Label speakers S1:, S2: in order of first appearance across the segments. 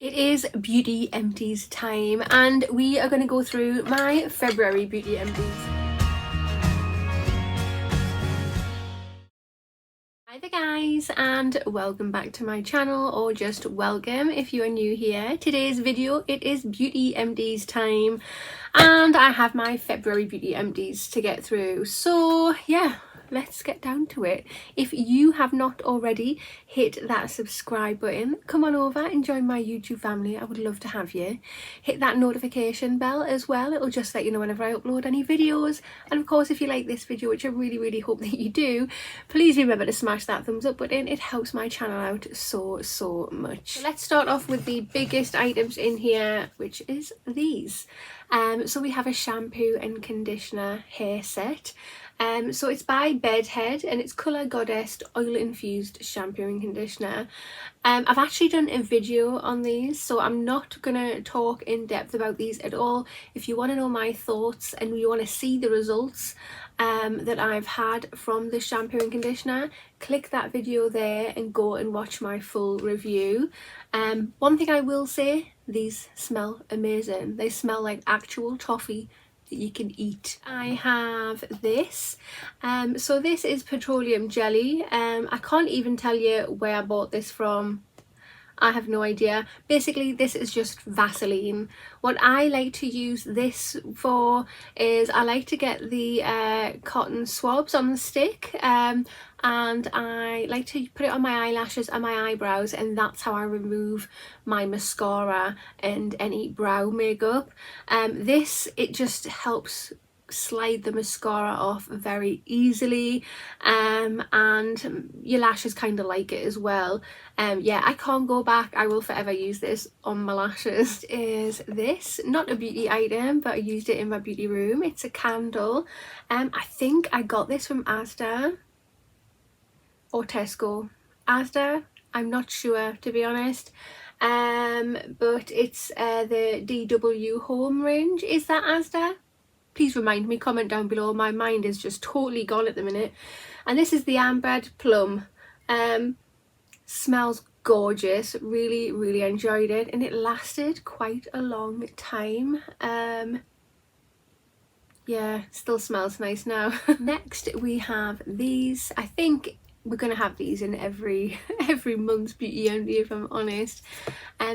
S1: It is Beauty Empties time, and we are going to go through my February Beauty Empties. Hi there guys, and welcome back to my channel, or just welcome if you are new here. Today's video, it is Beauty Empties time, and I have my February Beauty Empties to get through. So yeah, let's get down to it. If you have not already, hit that subscribe button, come on over and join my YouTube family. I would love to have you. Hit that notification bell as well, it'll just let you know whenever I upload any videos. And of course, if you like this video, which I really hope that you do, please remember to smash that thumbs up button. It helps my channel out so much. So let's start off with the biggest items in here, which is these. So we have a shampoo and conditioner hair set. So it's by Bedhead, and it's Colour Goddess Oil Infused Shampoo and Conditioner. I've actually done a video on these, so I'm not gonna talk in depth about these at all. If you want to know my thoughts and you want to see the results that I've had from the shampoo and conditioner, click that video there and go and watch my full review. One thing I will say, these smell amazing. They smell like actual toffee that you can eat. I have this. So this is Petroleum Jelly. I can't even tell you where I bought this from. I have no idea. Basically, this is just Vaseline. What I like to use this for is I like to get the cotton swabs on the stick, and I like to put it on my eyelashes and my eyebrows, and that's how I remove my mascara and any brow makeup. It just helps slide the mascara off very easily, and your lashes kind of like it as well. Yeah, I can't go back. I will forever use this on my lashes. Is this not a beauty item, but I used it in my beauty room. It's a candle. I think I got this from Asda or Tesco. Asda, I'm not sure, to be honest. But it's the DW Home range. Is that Asda? Please remind me, comment down below. My mind is just totally gone at the minute. And this is the Ambed Plum. Smells gorgeous. Really enjoyed it, and it lasted quite a long time. Yeah, still smells nice now. Next we have these. I think we're gonna have these in every month's beauty empty, if I'm honest.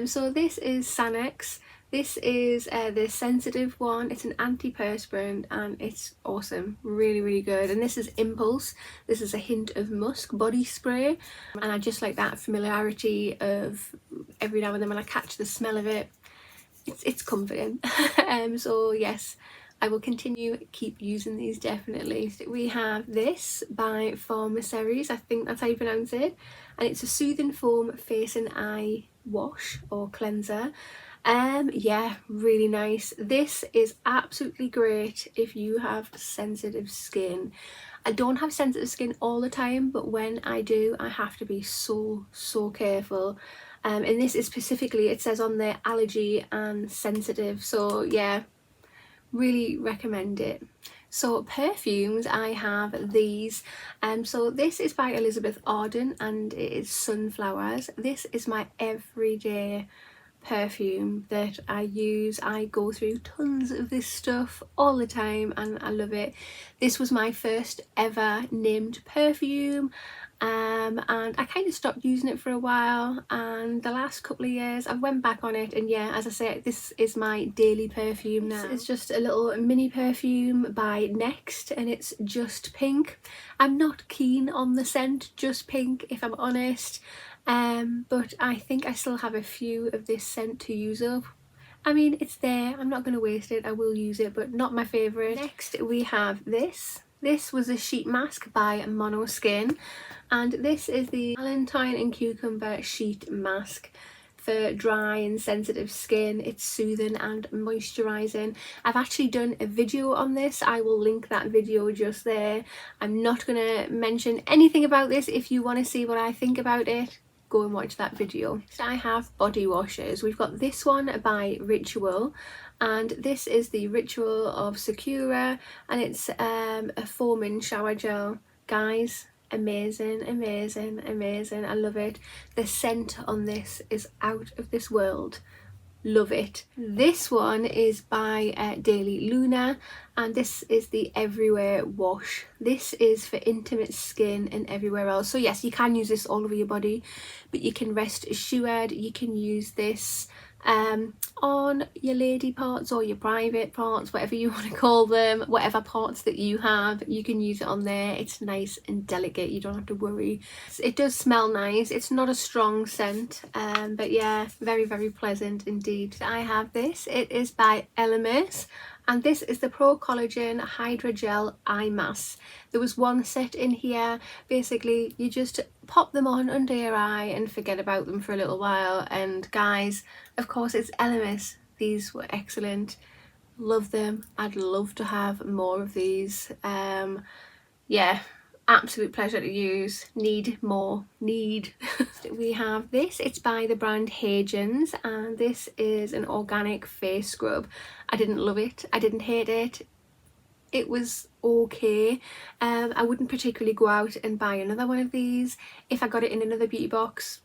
S1: So this is Sanx. This is the sensitive one. It's an antiperspirant and it's awesome, really good. And this is Impulse. This is a hint of musk body spray, and I just like that familiarity of every now and then when I catch the smell of it, it's comforting. So yes, I will keep using these, definitely. We have this by Perfumes, I think that's how you pronounce it, and it's a soothing foam face and eye wash or cleanser. Yeah, really nice. This is absolutely great if you have sensitive skin. I don't have sensitive skin all the time, but when I do, I have to be so careful. And this is specifically, it says on there, allergy and sensitive, so yeah, really recommend it. So perfumes, I have these. So this is by Elizabeth Arden, and it is Sunflowers. This is my everyday perfume that I use. I go through tons of this stuff all the time and I love it. This was my first ever named perfume, and I kind of stopped using it for a while, and the last couple of years I've went back on it, and yeah, as I say, this is my daily perfume now. It's just a little mini perfume by Next, and it's Just Pink. I'm not keen on the scent Just Pink, if I'm honest. But I think I still have a few of this scent to use up. I mean, it's there, I'm not going to waste it, I will use it, but not my favourite. Next we have this. This was a sheet mask by Mono Skin, and this is the Valentine and Cucumber Sheet Mask for dry and sensitive skin. It's soothing and moisturising. I've actually done a video on this. I will link that video just there. I'm not going to mention anything about this. If you want to see what I think about it, go and watch that video. Next I have body washes. We've got this one by Ritual, and this is the Ritual of Sakura, and it's a foaming shower gel. Guys, Amazing, amazing, amazing. I love it. The scent on this is out of this world. Love it. This one is by Daily Luna, and this is the Everywhere Wash. This is for intimate skin and everywhere else. So yes, you can use this all over your body, but you can rest assured you can use this on your lady parts or your private parts, whatever you want to call them, whatever parts that you have, you can use it on there. It's nice and delicate, you don't have to worry. It does smell nice. It's not a strong scent, but yeah, very, very pleasant indeed. I have this. It is by Elemis, and this is the Pro Collagen Hydrogel Eye Mask. There was one set in here. Basically, you just pop them on under your eye and forget about them for a little while. And guys, of course, it's Elemis. These were excellent. Love them. I'd love to have more of these. Yeah, absolute pleasure to use. Need more. Need. We have this. It's by the brand Hagens, and this is an organic face scrub. I didn't love it. I didn't hate it. It was okay. I wouldn't particularly go out and buy another one of these. If I got it in another beauty box,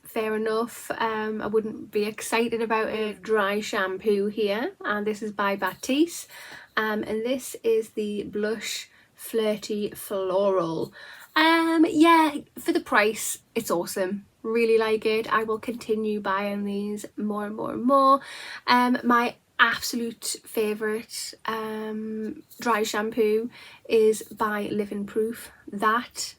S1: fair enough. I wouldn't be excited about it. Dry shampoo here, and this is by Batiste, and this is the Blush Flirty Floral. Yeah, for the price, it's awesome. Really like it. I will continue buying these more and more and more. My absolute favourite dry shampoo is by Living Proof. That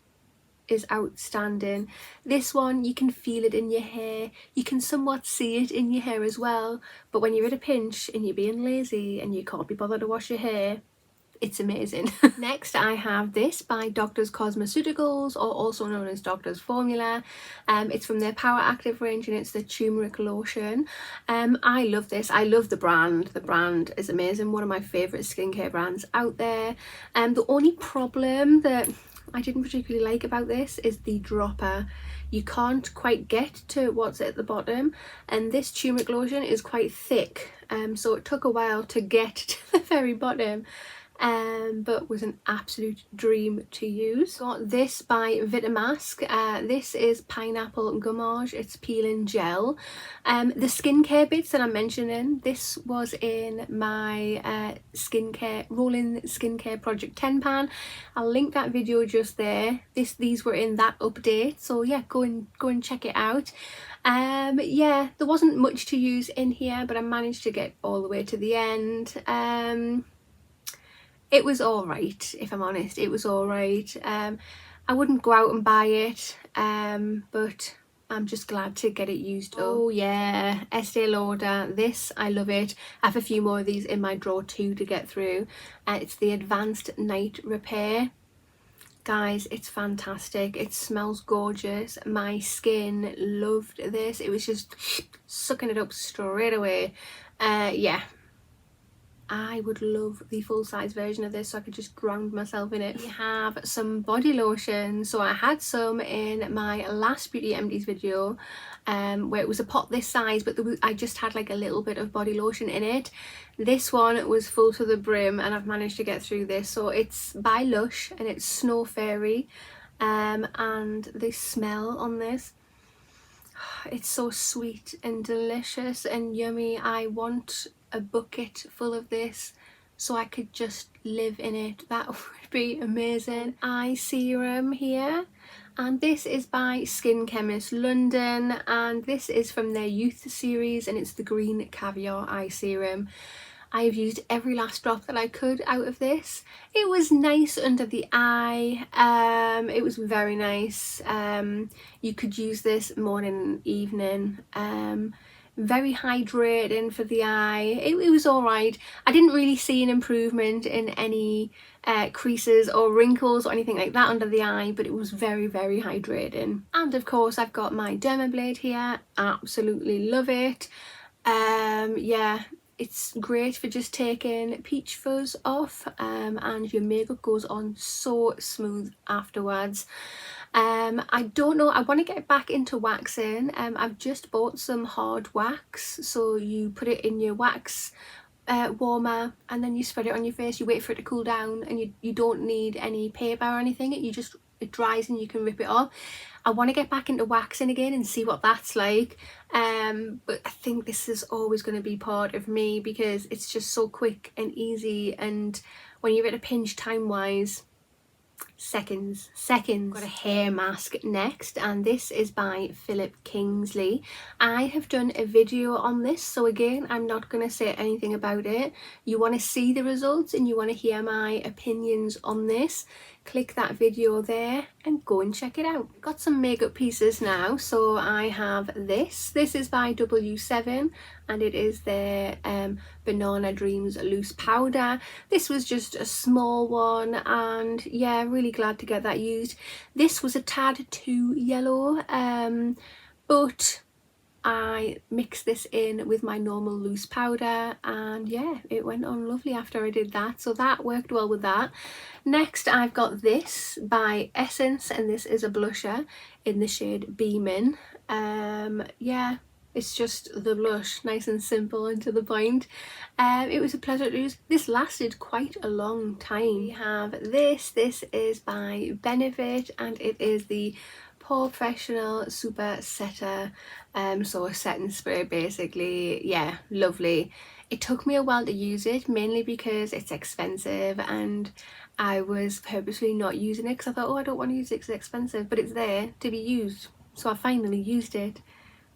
S1: is outstanding. This one, you can feel it in your hair, you can somewhat see it in your hair as well, but when you're at a pinch and you're being lazy and you can't be bothered to wash your hair, it's amazing. Next, I have this by Doctor's Cosmeceuticals, or also known as Doctor's Formula. It's from their Power Active range, and it's the Turmeric Lotion. I love this. I love the brand. The brand is amazing. One of my favourite skincare brands out there. The only problem that I didn't particularly like about this is the dropper. You can't quite get to what's at the bottom, and this turmeric lotion is quite thick, so it took a while to get to the very bottom. But was an absolute dream to use. Got this by Vitamask. This is pineapple gommage. It's peeling gel. The skincare bits that I'm mentioning, this was in my rolling skincare project 10 pan. I'll link that video just there. These were in that update, so yeah, go and check it out. Yeah, there wasn't much to use in here, but I managed to get all the way to the end. It was alright, if I'm honest. It was alright. I wouldn't go out and buy it, but I'm just glad to get it used up. Oh yeah, Estee Lauder. This, I love it. I have a few more of these in my drawer too to get through. It's the Advanced Night Repair. Guys, it's fantastic. It smells gorgeous. My skin loved this. It was just sucking it up straight away. Yeah. I would love the full-size version of this so I could just drown myself in it. We have some body lotion. So I had some in my last Beauty Empties video, where it was a pot this size, but I just had like a little bit of body lotion in it. This one was full to the brim, and I've managed to get through this. So it's by Lush, and it's Snow Fairy, and the smell on this, it's so sweet and delicious and yummy. I want a bucket full of this so I could just live in it. That would be amazing. Eye serum here, and this is by Skin Chemist London, and this is from their youth series, and it's the Green Caviar Eye Serum. I've used every last drop that I could out of this. It was nice under the eye. It was very nice. You could use this morning and evening. Very hydrating for the eye. It was alright. I didn't really see an improvement in any creases or wrinkles or anything like that under the eye, but it was very, very hydrating. And of course I've got my Dermablade here. Absolutely love it. Yeah, it's great for just taking peach fuzz off, and your makeup goes on so smooth afterwards. I don't know, I want to get back into waxing. I've just bought some hard wax, so you put it in your wax warmer and then you spread it on your face, you wait for it to cool down, and you don't need any paper or anything, you just it dries and you can rip it off. I want to get back into waxing again and see what that's like, but I think this is always going to be part of me because it's just so quick and easy, and when you're at a pinch time wise, seconds. Got a hair mask next, and this is by Philip Kingsley. I have done a video on this, so again I'm not going to say anything about it. You want to see the results and you want to hear my opinions on this, click that video there and go and check it out. Got some makeup pieces now, so I have this is by W7 and it is their Banana Dreams loose powder. This was just a small one, and yeah, really glad to get that used. This was a tad too yellow, but I mixed this in with my normal loose powder, and yeah, it went on lovely after I did that, so that worked well with that. Next I've got this by Essence, and this is a blusher in the shade Beamin'. Yeah, it's just the blush, nice and simple and to the point. It was a pleasure to use. This lasted quite a long time. We have this is by Benefit, and it is the Professional Super Setter, so a setting spray basically. Yeah, lovely. It took me a while to use it, mainly because it's expensive and I was purposely not using it because I thought, oh, I don't want to use it because it's expensive, but it's there to be used, so I finally used it,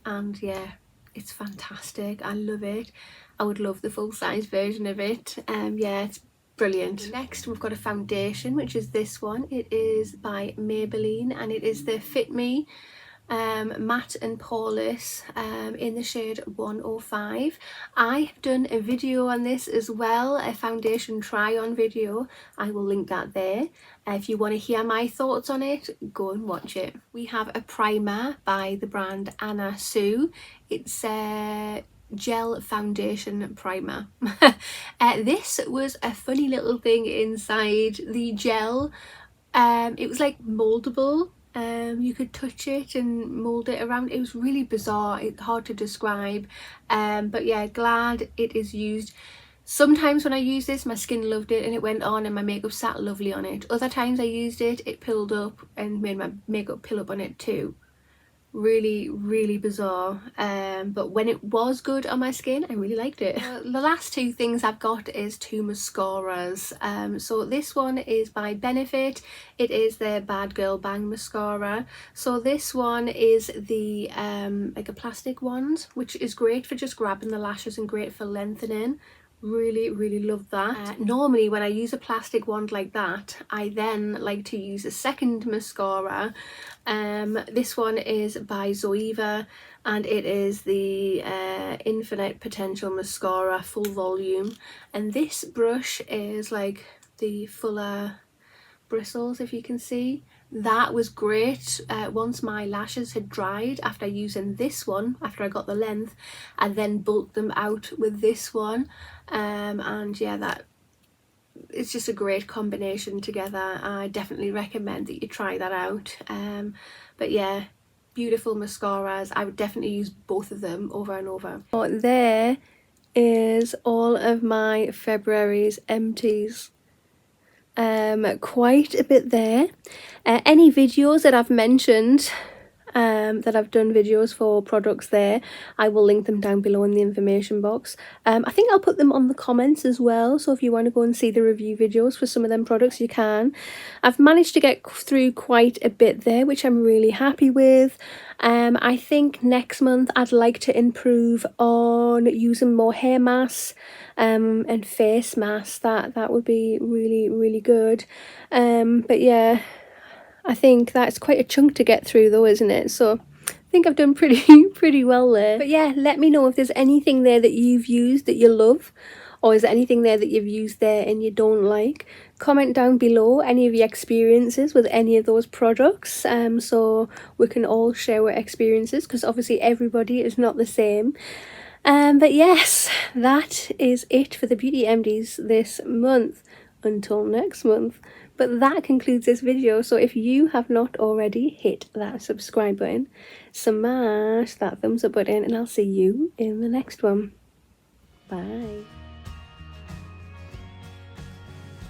S1: and yeah, it's fantastic. I love it. I would love the full-size version of it. Yeah, it's brilliant. Next we've got a foundation, which is this one. It is by Maybelline and it is the Fit Me matte and poreless in the shade 105. I have done a video on this as well, a foundation try on video. I will link that there. If you want to hear my thoughts on it, go and watch it. We have a primer by the brand Anna Sue. It's a gel foundation primer. This was a funny little thing inside the gel. It was like moldable. You could touch it and mold it around. It was really bizarre. It's hard to describe, but yeah, glad it is used. Sometimes when I use this, my skin loved it and it went on and my makeup sat lovely on it. Other times I used it, it pilled up and made my makeup pill up on it too. Really bizarre, but when it was good on my skin, I really liked it. The last two things I've got is two mascaras. So this one is by Benefit. It is their Bad Girl Bang mascara. So this one is the like a plastic wand, which is great for just grabbing the lashes and great for lengthening. Really love that. Normally when I use a plastic wand like that, I then like to use a second mascara. This one is by Zoeva and it is the Infinite Potential Mascara Full Volume, and this brush is like the fuller bristles, if you can see. That was great. Once my lashes had dried after using this one, after I got the length, I then bulked them out with this one, and yeah, that it's just a great combination together. I definitely recommend that you try that out. But yeah, beautiful mascaras. I would definitely use both of them over and over. Oh, there is all of my February's empties. Quite a bit there. Any videos that I've mentioned, that I've done videos for products there, I will link them down below in the information box. I think I'll put them on the comments as well, so if you want to go and see the review videos for some of them products, you can. I've managed to get through quite a bit there, which I'm really happy with. I think next month I'd like to improve on using more hair masks and face masks. That would be really good. But yeah, I think that's quite a chunk to get through though, isn't it? So I think I've done pretty well there. But yeah, let me know if there's anything there that you've used that you love, or is there anything there that you've used there and you don't like. Comment down below any of your experiences with any of those products, so we can all share our experiences, because obviously everybody is not the same. But yes, that is it for the Beauty MDs this month. Until next month. But that concludes this video, so if you have not already, hit that subscribe button, smash that thumbs up button, and I'll see you in the next one. Bye.